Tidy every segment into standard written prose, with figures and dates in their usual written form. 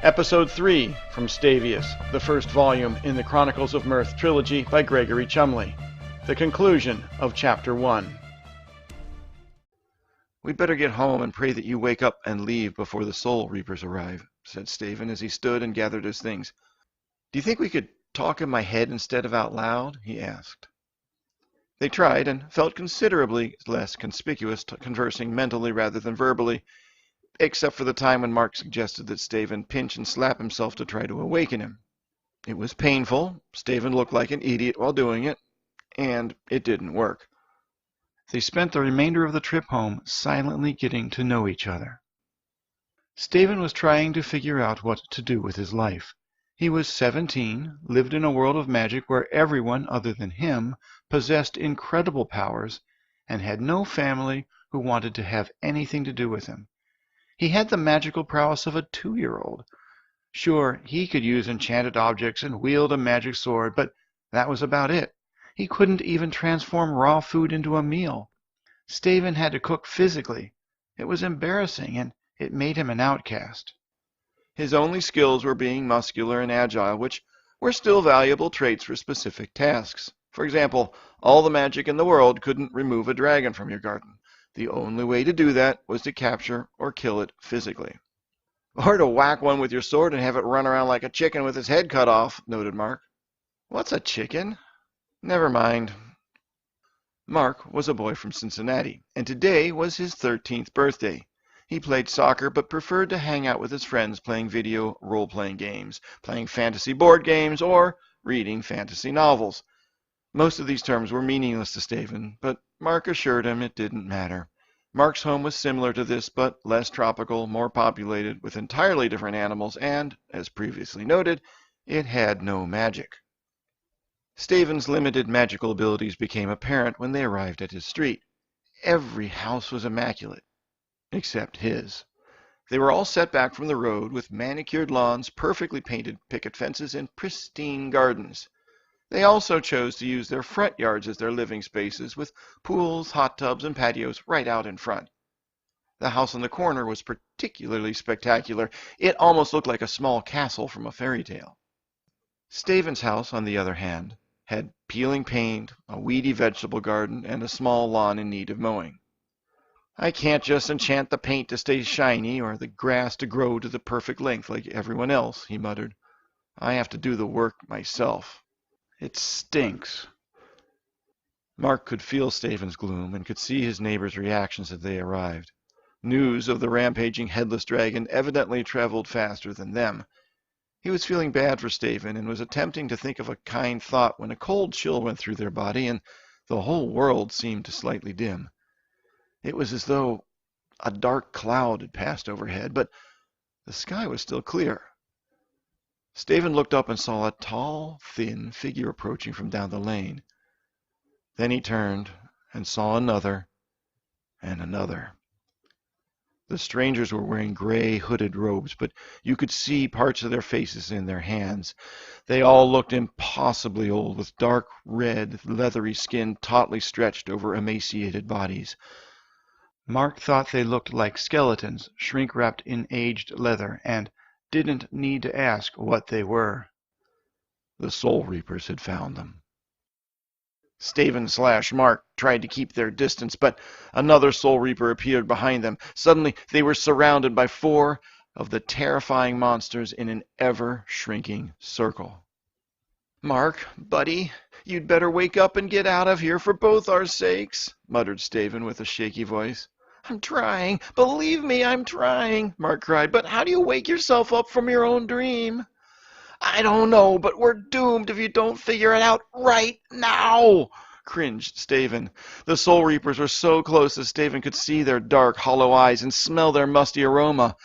Episode 3 from Stavius, the first volume in the Chronicles of Mearth trilogy by Gregory Chumley. The conclusion of Chapter 1. "We'd better get home and pray that you wake up and leave before the soul reapers arrive," said Stephen as he stood and gathered his things. "Do you think we could talk in my head instead of out loud?" he asked. They tried and felt considerably less conspicuous conversing mentally rather than verbally, except for the time when Mark suggested that Stephen pinch and slap himself to try to awaken him. It was painful. Stephen looked like an idiot while doing it, and it didn't work. They spent the remainder of the trip home silently getting to know each other. Stephen was trying to figure out what to do with his life. He was 17, lived in a world of magic where everyone other than him possessed incredible powers, and had no family who wanted to have anything to do with him. He had the magical prowess of a 2-year-old. Sure, he could use enchanted objects and wield a magic sword, but that was about it. He couldn't even transform raw food into a meal. Stephen had to cook physically. It was embarrassing, and it made him an outcast. His only skills were being muscular and agile, which were still valuable traits for specific tasks. For example, all the magic in the world couldn't remove a dragon from your garden. The only way to do that was to capture or kill it physically. "Or to whack one with your sword and have it run around like a chicken with its head cut off," noted Mark. "What's a chicken?" "Never mind." Mark was a boy from Cincinnati, and today was his 13th birthday. He played soccer but preferred to hang out with his friends playing video role-playing games, playing fantasy board games, or reading fantasy novels. Most of these terms were meaningless to Stephen, but Mark assured him it didn't matter. Mark's home was similar to this, but less tropical, more populated, with entirely different animals, and, as previously noted, it had no magic. Stephen's limited magical abilities became apparent when they arrived at his street. Every house was immaculate, except his. They were all set back from the road, with manicured lawns, perfectly painted picket fences, and pristine gardens. They also chose to use their front yards as their living spaces, with pools, hot tubs, and patios right out in front. The house on the corner was particularly spectacular. It almost looked like a small castle from a fairy tale. Stephen's house, on the other hand, had peeling paint, a weedy vegetable garden, and a small lawn in need of mowing. "I can't just enchant the paint to stay shiny or the grass to grow to the perfect length like everyone else," he muttered. "I have to do the work myself. It stinks." Mark could feel Stephen's gloom and could see his neighbors' reactions as they arrived. News of the rampaging headless dragon evidently traveled faster than them. He was feeling bad for Stephen and was attempting to think of a kind thought when a cold chill went through their body and the whole world seemed to slightly dim. It was as though a dark cloud had passed overhead, but the sky was still clear. Stephen looked up and saw a tall, thin figure approaching from down the lane. Then he turned and saw another and another. The strangers were wearing gray hooded robes, but you could see parts of their faces and their hands. They all looked impossibly old, with dark red, leathery skin tautly stretched over emaciated bodies. Mark thought they looked like skeletons, shrink-wrapped in aged leather, and didn't need to ask what they were. The Soul Reapers had found them. Stephen/Mark tried to keep their distance, but another Soul Reaper appeared behind them. Suddenly, they were surrounded by 4 of the terrifying monsters in an ever-shrinking circle. "Mark, buddy, you'd better wake up and get out of here for both our sakes," muttered Stephen with a shaky voice. "I'm trying. Believe me, I'm trying," Mark cried. "But how do you wake yourself up from your own dream?" "I don't know, but we're doomed if you don't figure it out right now," cringed Stephen. The Soul Reapers were so close that Stephen could see their dark, hollow eyes and smell their musty aroma.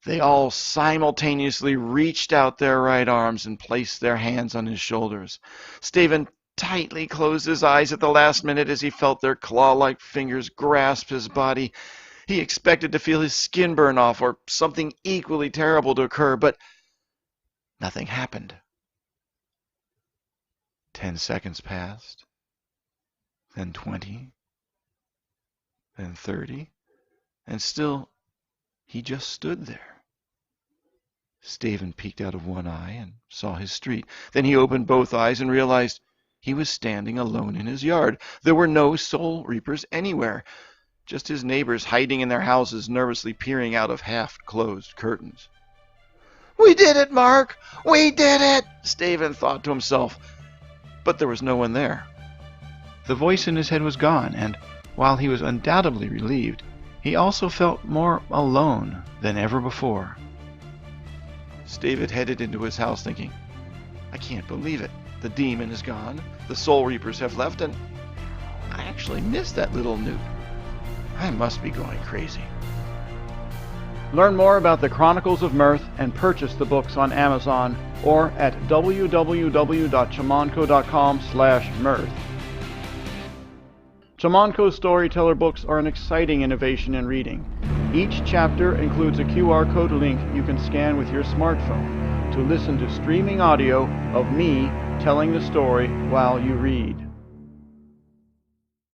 They all simultaneously reached out their right arms and placed their hands on his shoulders. Stephen tightly closed his eyes at the last minute as he felt their claw-like fingers grasp his body. He expected to feel his skin burn off or something equally terrible to occur, but nothing happened. 10 seconds passed, then 20, then 30, and still he just stood there. Stephen peeked out of one eye and saw his street. Then he opened both eyes and realized he was standing alone in his yard. There were no soul reapers anywhere, just his neighbors hiding in their houses, nervously peering out of half-closed curtains. "We did it, Mark! We did it!" Stephen thought to himself, but there was no one there. The voice in his head was gone, and while he was undoubtedly relieved, he also felt more alone than ever before. Stephen headed into his house thinking, I can't believe it. The demon is gone, the soul reapers have left, and I actually missed that little newt. I must be going crazy. Learn more about the Chronicles of Mearth and purchase the books on Amazon or at www.cholmonco.com/mirth. Cholmonco storyteller books are an exciting innovation in reading. Each chapter includes a QR code link you can scan with your smartphone to listen to streaming audio of me telling the story while you read.